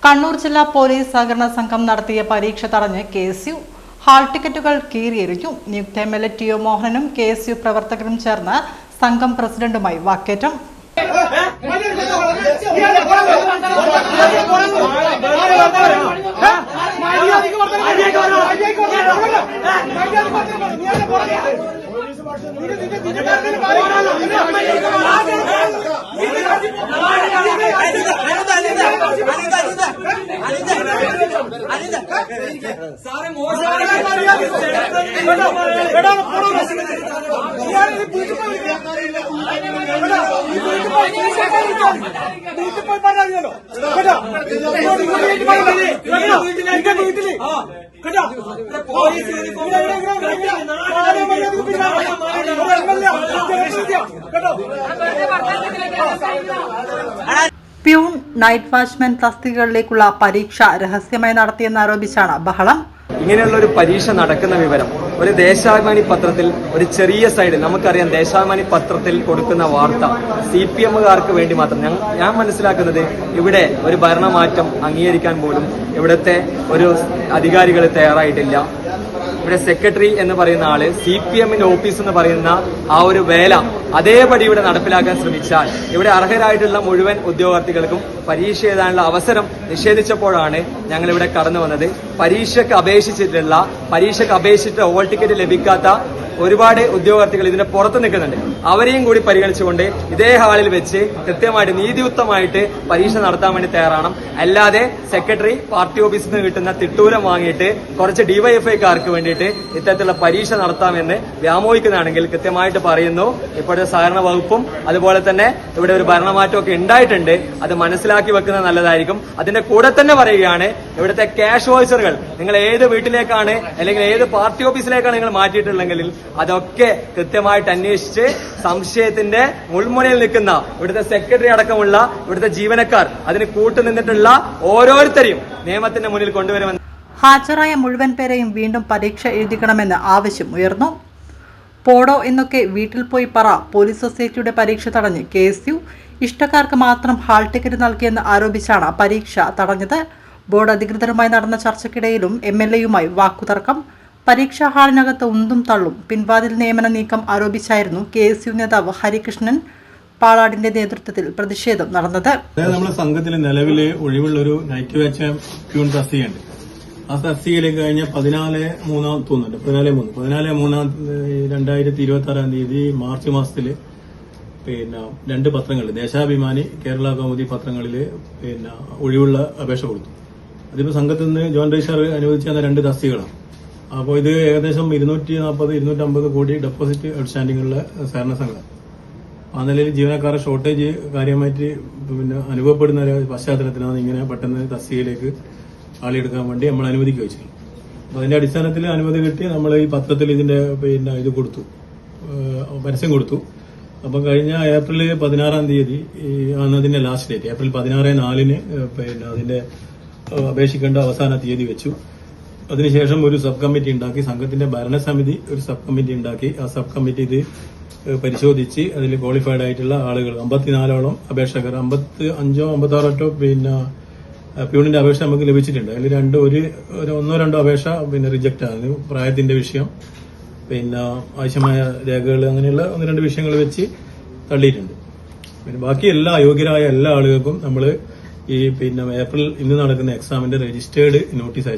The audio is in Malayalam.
കണ്ണൂർ ജില്ലാ പോലീസ് സഹകരണ സംഘം നടത്തിയ പരീക്ഷ തടഞ്ഞ് KSU ഹാൾ ടിക്കറ്റുകൾ കീറിയെറിഞ്ഞു. നിയുക്ത MLA TO മോഹനനും KSU പ്രവർത്തകരും ചേർന്ന് സംഘം പ്രസിഡന്റുമായി വാക്കേറ്റം. പ്യൂൺ, നൈറ്റ് വാച്ച്മാൻ തസ്തികകളിലേക്കുള്ള പരീക്ഷ രഹസ്യമായി നടത്തിയെന്നാരോപിച്ചാണ് ബഹളം. ഇങ്ങനെയുള്ള ഒരു പരീക്ഷ നടക്കുന്ന വിവരം ഒരു ദേശാഭിമാനി പത്രത്തിൽ ഒരു ചെറിയ സൈഡ്, നമുക്കറിയാം ദേശാഭിമാനി പത്രത്തിൽ കൊടുക്കുന്ന വാർത്ത CPM-കാർക്ക് വേണ്ടി മാത്രം. ഞാൻ മനസ്സിലാക്കുന്നത് ഇവിടെ ഒരു ഭരണമാറ്റം അംഗീകരിക്കാൻ പോലും ഇവിടുത്തെ ഒരു അധികാരികൾ തയ്യാറായിട്ടില്ല. ഇവിടെ സെക്രട്ടറി എന്ന് പറയുന്ന ആള് CPM-ന്റെ ഓഫീസ് എന്ന് പറയുന്ന ആ ഒരു വേല അതേപടി ഇവിടെ നടപ്പിലാക്കാൻ ശ്രമിച്ചാൽ ഇവിടെ അർഹരായിട്ടുള്ള മുഴുവൻ ഉദ്യോഗാർത്ഥികൾക്കും പരീക്ഷ എഴുതാനുള്ള അവസരം നിഷേധിച്ചപ്പോഴാണ് ഞങ്ങൾ ഇവിടെ കടന്നു വന്നത്. പരീക്ഷയ്ക്ക് അപേക്ഷിച്ചിട്ട് ഹോൾ ടിക്കറ്റ് ലഭിക്കാത്ത ഒരുപാട് ഉദ്യോഗാർത്ഥികൾ ഇതിന്റെ പുറത്ത് നിൽക്കുന്നുണ്ട്. അവരെയും കൂടി പരിഗണിച്ചുകൊണ്ട് ഇതേ ഹാളിൽ വെച്ച് കൃത്യമായിട്ട് നീതിയുക്തമായിട്ട് പരീക്ഷ നടത്താൻ വേണ്ടി തയ്യാറാണ്. അല്ലാതെ സെക്രട്ടറി പാർട്ടി ഓഫീസിൽ നിന്ന് കിട്ടുന്ന തിട്ടൂരം വാങ്ങിയിട്ട് കുറച്ച് DYFIക്കാർക്ക് വേണ്ടിയിട്ട് ഇത്തരത്തിലുള്ള പരീക്ഷ നടത്താമെന്ന് വ്യാമോഹിക്കുന്നതാണെങ്കിൽ കൃത്യമായിട്ട് പറയുന്നു. ഇപ്പോഴത്തെ സഹകരണ വകുപ്പും അതുപോലെ തന്നെ ഇവിടെ ഒരു ഭരണമാറ്റമൊക്കെ ഉണ്ടായിട്ടുണ്ട്. അത് മനസ്സിലാക്കി വെക്കുന്നത് നല്ലതായിരിക്കും. അതിന്റെ കൂടെ തന്നെ പറയുകയാണ്, ഇവിടുത്തെ ക്യാഷ് വോയിസറുകൾ നിങ്ങൾ ഏത് വീട്ടിലേക്കാണ് അല്ലെങ്കിൽ ഏത് പാർട്ടി ഓഫീസിലേക്കാണ് നിങ്ങൾ മാറ്റിയിട്ടുള്ളെങ്കിൽ അതൊക്കെ കൃത്യമായിട്ട് അന്വേഷിച്ച് സംശയത്തിന്റെ മുൾമുനയിൽ നിൽക്കുന്ന ഇവിടുത്തെ സെക്രട്ടറി അടക്കമുള്ള ഇവിടുത്തെ ജീവനക്കാർ അതിന് കൂട്ടുനിന്നിട്ടുള്ള ഓരോരുത്തരെയും നിയമത്തിന്റെ മുന്നിൽ കൊണ്ടുവരുമെന്ന്. ഹാജരായ മുഴുവൻ പേരെയും വീണ്ടും പരീക്ഷ എഴുതിക്കണമെന്ന് ആവശ്യം ഉയർന്നു. പോടോ എന്നൊക്കെ വീട്ടിൽ പോയി പറ. പോലീസ് സൊസൈറ്റിയുടെ പരീക്ഷ തടഞ്ഞ് KSU ഇഷ്ടക്കാർക്ക് മാത്രം ഹാൾ ടിക്കറ്റ് നൽകിയെന്ന് ആരോപിച്ചാണ് പരീക്ഷ തടഞ്ഞത്. ബോർഡ് അധികൃതരുമായി നടന്ന ചർച്ചയ്ക്കിടയിലും MLA-യുമായി വാക്കുതർക്കം. പരീക്ഷാ ഹാളിനകത്ത് ഉന്തും തള്ളും. പിൻവാതിൽ നിയമന നീക്കം ആരോപിച്ചായിരുന്നു KSU നേതാവ് ഹരികൃഷ്ണൻ പാളാടിന്റെ നേതൃത്വത്തിൽ പ്രതിഷേധം നടന്നത്. നമ്മുടെ സംഘത്തിൽ നിലവിലെ ഒഴിവുള്ളൊരു നൈറ്റ് വാച്ച് പ്യൂൺ തസ്തികയുണ്ട്. ആ തസ്തികയിലേക്ക് കഴിഞ്ഞ 14/3 തോന്നുന്നുണ്ട്. 14/3/2026 മാർച്ച് മാസത്തില് രണ്ട് പത്രങ്ങളിൽ ദേശാഭിമാനി, കേരള കൗമുദി പത്രങ്ങളില് ഒഴിവുള്ള അപേക്ഷ കൊടുത്തു. അതിപ്പോ സംഘത്തിൽ നിന്ന് ജോയിന്റ് രജിസ്ട്രാർ അനുവദിച്ച രണ്ട് തസ്തികകളാണ്. അപ്പോൾ ഇത് ഏകദേശം 240-250 കോടി ഡെപ്പോസിറ്റ് ഔട്ട്സ്റ്റാൻഡിംഗുള്ള സഹകരണ സംഘം. ആ നിലയിൽ ജീവനക്കാരുടെ ഷോർട്ടേജ് കാര്യമായിട്ട് അനുഭവപ്പെടുന്ന ഒരു പശ്ചാത്തലത്തിലാണ് ഇങ്ങനെ പെട്ടെന്ന് തസ്തികയിലേക്ക് ആളെടുക്കാൻ വേണ്ടി നമ്മൾ അനുമതിക്ക് വെച്ചത്. അപ്പൊ അതിന്റെ അടിസ്ഥാനത്തിൽ അനുമതി കിട്ടി നമ്മൾ ഈ പത്രത്തിൽ ഇതിന്റെ ഇത് കൊടുത്തു, പരസ്യം കൊടുത്തു. അപ്പം കഴിഞ്ഞ ഏപ്രിൽ 16 ആണ് അതിന്റെ ലാസ്റ്റ് ഡേറ്റ്. ഏപ്രിൽ 16/4 അതിന്റെ അപേക്ഷിക്കേണ്ട അവസാന തീയതി വെച്ചു. അതിനുശേഷം ഒരു സബ് കമ്മിറ്റി ഉണ്ടാക്കി, സംഘത്തിന്റെ ഭരണസമിതി ഒരു സബ് കമ്മിറ്റി ഉണ്ടാക്കി. ആ സബ് കമ്മിറ്റി ഇത് പരിശോധിച്ച് അതിൽ ക്വാളിഫൈഡ് ആയിട്ടുള്ള ആളുകൾ 54ഓളം അപേക്ഷകർ, 55-56 പ്യൂണിന്റെ അപേക്ഷ നമുക്ക് ലഭിച്ചിട്ടുണ്ട്. അതിൽ 1-2 അപേക്ഷ റിജക്റ്റ് ആണ്. പ്രായത്തിന്റെ വിഷയം, ആവശ്യമായ രേഖകൾ, അങ്ങനെയുള്ള 1-2 വിഷയങ്ങൾ വെച്ച് തള്ളിയിട്ടുണ്ട്. ബാക്കി എല്ലാ യോഗ്യരായ എല്ലാ ആളുകൾക്കും നമ്മൾ ഈ ഏപ്രിൽ ഇന്ന് നടക്കുന്ന എക്സാമിന്റെ രജിസ്റ്റേർഡ് നോട്ടീസ് അയച്ചു.